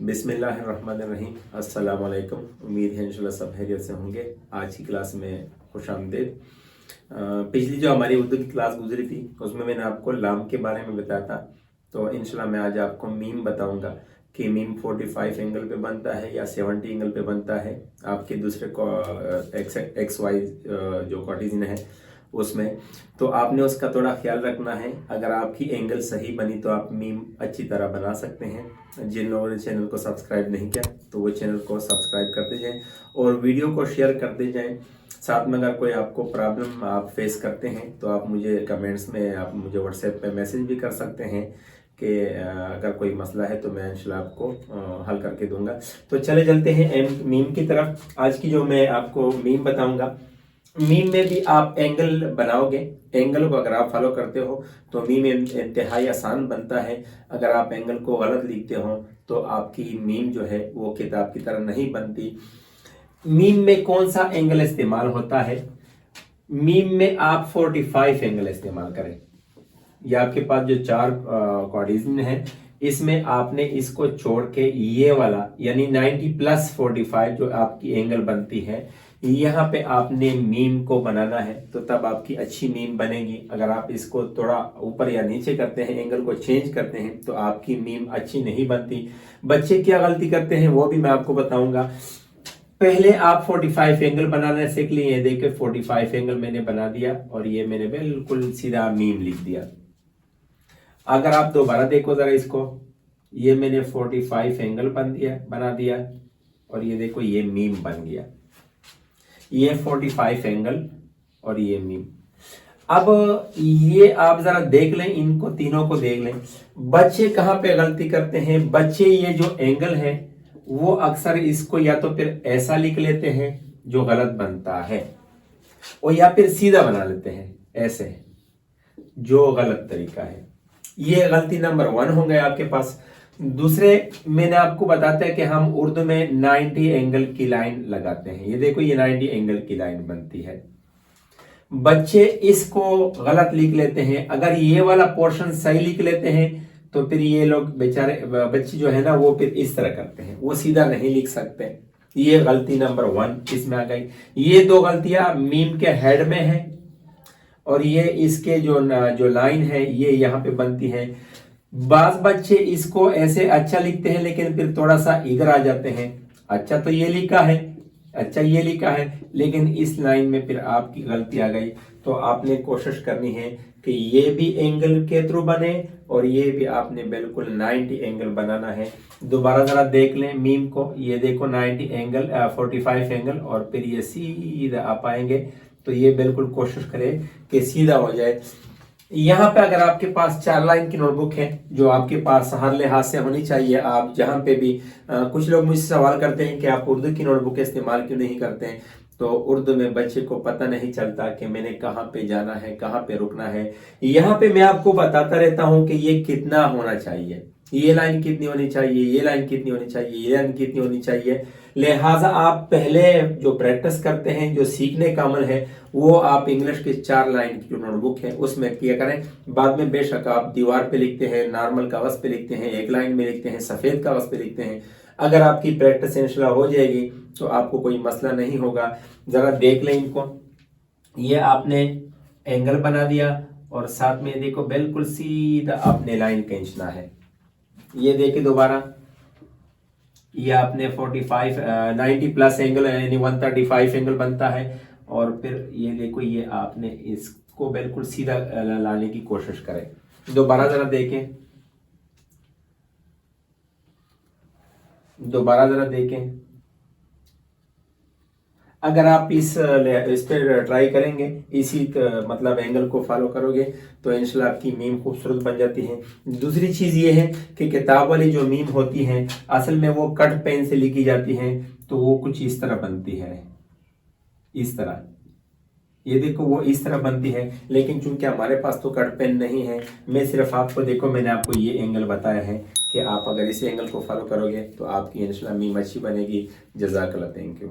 बिस्मिल्लाहिर्रहमानिर्रहीम। अस्सलाम वालेकुम। उम्मीद है इंशाल्लाह सब खैरियत से होंगे। आज की क्लास में खुश आमदीद। पिछली जो हमारी उर्दू की क्लास गुजरी थी उसमें मैंने आपको लाम के बारे में बताया था। तो इंशाल्लाह मैं आज आपको मीम बताऊंगा कि मीम 45 एंगल पे बनता है या 70 एंगल पे बनता है। आपके दूसरे एक्स वाई जो कॉर्टिजन है उसमें, तो आपने उसका थोड़ा ख्याल रखना है। अगर आपकी एंगल सही बनी तो आप मीम अच्छी तरह बना सकते हैं। जिन लोगों ने चैनल को सब्सक्राइब नहीं किया तो वो चैनल को सब्सक्राइब करते जाएं और वीडियो को शेयर करते जाएं। साथ में अगर कोई आपको प्रॉब्लम आप फेस करते हैं तो आप मुझे कमेंट्स में, आप मुझे व्हाट्सएप पे मैसेज भी कर सकते हैं कि अगर कोई मसला है तो मैं इंशाल्लाह आपको हल करके दूंगा। तो चले चलते हैं मीम की तरफ। आज की जो मैं आपको मीम बताऊंगा, मीम में भी आप एंगल बनाओगे। एंगल को अगर आप फॉलो करते हो तो मीम इंतहाई आसान बनता है। अगर आप एंगल को गलत लिखते हो तो आपकी मीम जो है वो किताब की तरह नहीं बनती। मीम में कौन सा एंगल इस्तेमाल होता है? मीम में आप 45 एंगल इस्तेमाल करें। ये आपके पास जो चार कॉर्डिनेशन है, इसमें आपने इसको छोड़ के ये वाला यानी 90 प्लस 45 जो आपकी एंगल बनती है, यहाँ पे आपने मीम को बनाना है। तो तब आपकी अच्छी मीम बनेगी। अगर आप इसको थोड़ा ऊपर या नीचे करते हैं, एंगल को चेंज करते हैं, तो आपकी मीम अच्छी नहीं बनती। बच्चे क्या गलती करते हैं वो भी मैं आपको बताऊंगा। पहले आप 45 एंगल बनाना सीख लिए। देखिए 45 एंगल मैंने बना दिया और ये मैंने बिल्कुल सीधा मीम लिख दिया। अगर आप दोबारा देखो जरा इसको, ये मैंने 45 एंगल बना दिया और ये देखो ये मीम बन गया। ये 45 एंगल और ये मीम। अब ये आप जरा देख लें, इनको तीनों को देख लें। बच्चे कहां पे गलती करते हैं? बच्चे ये जो एंगल है वो अक्सर इसको या तो फिर ऐसा लिख लेते हैं जो गलत बनता है, और या फिर सीधा बना लेते हैं ऐसे, जो गलत तरीका है। ये गलती नंबर 1 हो गया आपके पास। दूसरे मैंने आपको बताता है कि हम उर्दू में 90 एंगल की लाइन लगाते हैं। ये देखो ये 90 एंगल की लाइन बनती है। बच्चे इसको गलत लिख लेते हैं। अगर ये वाला पोर्शन सही लिख लेते हैं तो फिर ये लोग बेचारे बच्चे जो है ना वो फिर इस तरह करते हैं, वो सीधा नहीं लिख सकते। ये गलती नंबर 1 इसमें आ गई। ये दो गलतियां मीम के हेड में है और ये इसके जो लाइन है ये यहाँ पे बनती है। बाज बच्चे इसको ऐसे अच्छा लिखते हैं लेकिन फिर थोड़ा सा इधर आ जाते हैं। अच्छा तो ये लिखा है, अच्छा ये लिखा है, लेकिन इस लाइन में फिर आपकी गलती आ गई। तो आपने कोशिश करनी है कि ये भी एंगल के थ्रू बने और ये भी आपने बिल्कुल 90 एंगल बनाना है। दोबारा जरा देख लें मीम को। ये देखो 90 एंगल 45 एंगल और फिर ये सीधा आप आएंगे। तो ये बिल्कुल कोशिश करें कि सीधा हो जाए। यहाँ पे अगर आपके पास 4 लाइन की नोटबुक है जो आपके पास हर लिहाज से होनी चाहिए, आप जहां पे भी कुछ लोग मुझसे सवाल करते हैं कि आप उर्दू की नोटबुक इस्तेमाल क्यों नहीं करते हैं। तो उर्दू में बच्चे को पता नहीं चलता कि मैंने कहाँ पे जाना है, कहाँ पे रुकना है। यहाँ पे मैं आपको बताता रहता हूँ कि ये कितना होना चाहिए, ये लाइन कितनी होनी चाहिए, ये लाइन कितनी होनी चाहिए, ये लाइन कितनी होनी चाहिए। लिहाजा आप पहले जो प्रैक्टिस करते हैं, जो सीखने का अमल है, वो आप इंग्लिश की 4 लाइन की जो नोटबुक है उसमें किया करें। बाद में बेशक आप दीवार पे लिखते हैं, नॉर्मल कागज पे लिखते हैं, एक लाइन में लिखते हैं, सफेद कागज पे लिखते हैं। अगर आपकी प्रैक्टिस इंशाल्लाह हो जाएगी तो आपको कोई मसला नहीं होगा। जरा देख लें इनको। ये आपने एंगल बना दिया और साथ में देखो बिल्कुल सीधा आपने लाइन खींचना है। ये देखिए दोबारा, ये आपने 45 90 प्लस एंगल यानी 135 एंगल बनता है और फिर ये देखो ये आपने इसको बिल्कुल सीधा लाने की कोशिश करें। दोबारा जरा देखें, दोबारा जरा देखें। अगर आप इस पे ट्राई करेंगे, इसी मतलब एंगल को फॉलो करोगे तो इंशाल्लाह आपकी मीम खूबसूरत बन जाती है। दूसरी चीज ये है कि किताब वाली जो मीम होती है असल में वो कट पेन से लिखी जाती है, तो वो कुछ इस तरह बनती है, इस तरह। ये देखो वो इस तरह बनती है, लेकिन चूंकि हमारे पास तो कट पेन नहीं है, मैं सिर्फ आपको देखो मैंने आपको ये एंगल बताया है कि आप अगर इस एंगल को फॉलो करोगे तो आपकी इंशाल्लाह मीम अच्छी बनेगी। जज़ाकल्लाह, थैंक यू।